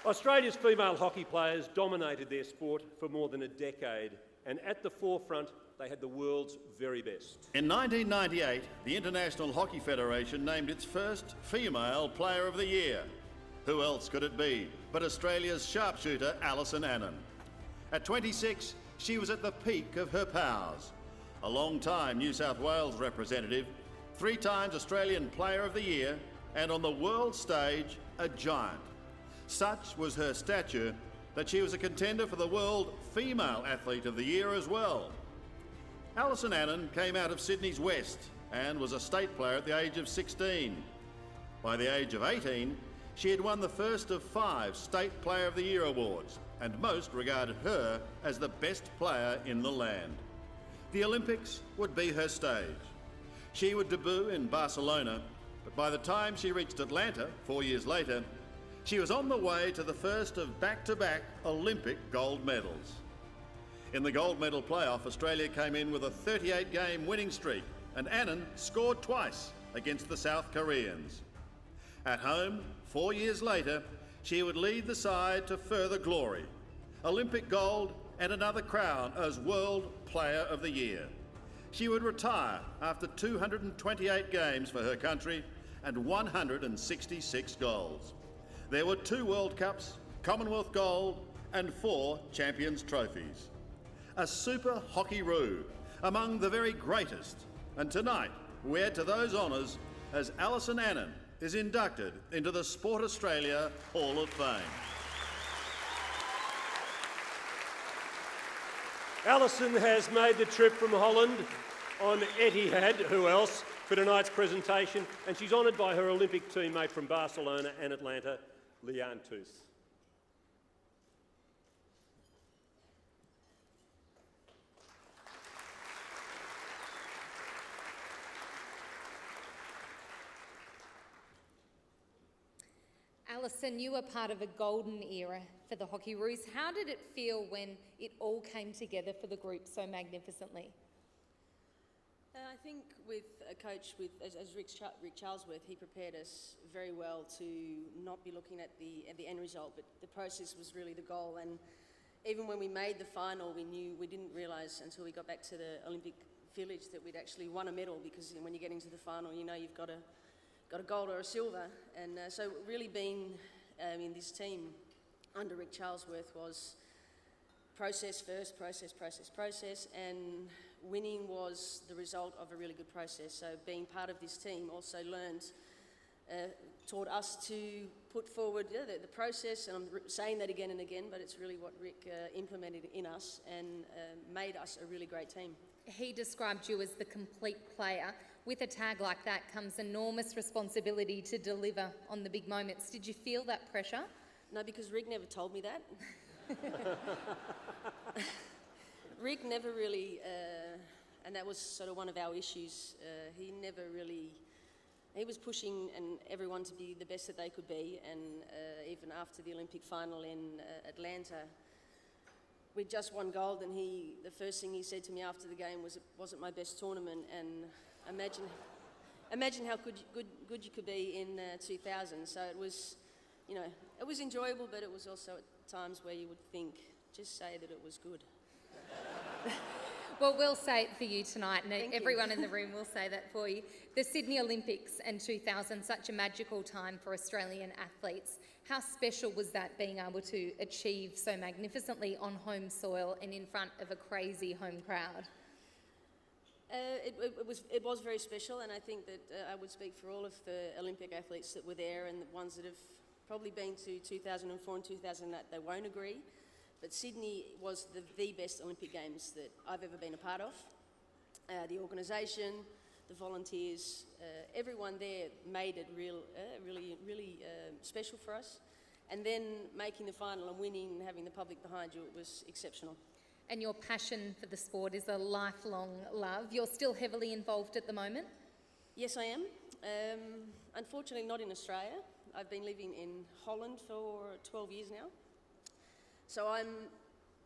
Australia's female hockey players dominated their sport for more than a decade, and at the forefront, they had the world's very best. In 1998, the International Hockey Federation named its first female Player of the Year. Who else could it be but Australia's sharpshooter Alison Annan? At 26, she was at the peak of her powers. A long-time New South Wales representative, 3 times Australian Player of the Year, and on the world stage, a giant. Such was her stature that she was a contender for the World Female Athlete of the Year as well. Alison Annan came out of Sydney's West and was a state player at the age of 16. By the age of 18, she had won the first of 5 State Player of the Year awards, and most regarded her as the best player in the land. The Olympics would be her stage. She would debut in Barcelona, but by the time she reached Atlanta 4 years later, she was on the way to the first of back-to-back Olympic gold medals. In the gold medal playoff, Australia came in with a 38-game winning streak, and Annan scored twice against the South Koreans. At home, 4 years later, she would lead the side to further glory, Olympic gold and another crown as World Player of the Year. She would retire after 228 games for her country and 166 goals. There were 2 World Cups, Commonwealth gold and 4 Champions trophies. A super hockey-roo among the very greatest. And tonight, we add to those honours as Alison Annan is inducted into the Sport Australia Hall of Fame. Alison has made the trip from Holland on Etihad, who else, for tonight's presentation, and she's honoured by her Olympic teammate from Barcelona and Atlanta, Leanne Tooth. Alison, you were part of a golden era for the Hockeyroos. How did it feel when it all came together for the group so magnificently? I think with a coach as Rick Charlesworth, he prepared us very well to not be looking at the end result, but the process was really the goal. And even when we made the final, we didn't realise until we got back to the Olympic Village that we'd actually won a medal, because when you get into the final, you know you've got a gold or a silver. And so really being in this team under Rick Charlesworth was process first, process, and winning was the result of a really good process. So being part of this team also taught us to put forward the process, and I'm saying that again and again, but it's really what Rick implemented in us and made us a really great team. He described you as the complete player. With a tag like that comes enormous responsibility to deliver on the big moments. Did you feel that pressure? No, because Rick never told me that. Rick never really, and that was sort of one of our issues, he was pushing everyone to be the best that they could be, and even after the Olympic final in Atlanta, we'd just won gold, and the first thing he said to me after the game was, "It wasn't my best tournament," and imagine how good you could be in 2000. So it was, it was enjoyable, but it was also at times where you would think, just say that it was good. Well, we'll say it for you tonight, and Thank everyone you. in the room will say that for you. The Sydney Olympics and 2000, such a magical time for Australian athletes. How special was that, being able to achieve so magnificently on home soil and in front of a crazy home crowd? It was very special, and I think that I would speak for all of the Olympic athletes that were there, and the ones that have probably been to 2004 and 2008, they won't agree. But Sydney was the best Olympic Games that I've ever been a part of. The organisation, the volunteers, everyone there made it really special for us. And then making the final and winning and having the public behind you, it was exceptional. And your passion for the sport is a lifelong love. You're still heavily involved at the moment? Yes, I am. Unfortunately, not in Australia. I've been living in Holland for 12 years now. So I'm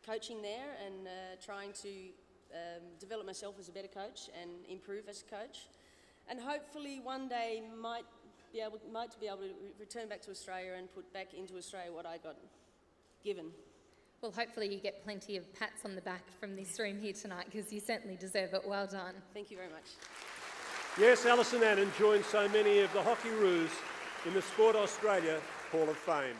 coaching there and trying to develop myself as a better coach and improve as a coach. And hopefully one day might be able to return back to Australia and put back into Australia what I got given. Well, hopefully you get plenty of pats on the back from this room here tonight, because you certainly deserve it. Well done. Thank you very much. Yes, Alison Annan joins so many of the Hockeyroos in the Sport Australia Hall of Fame.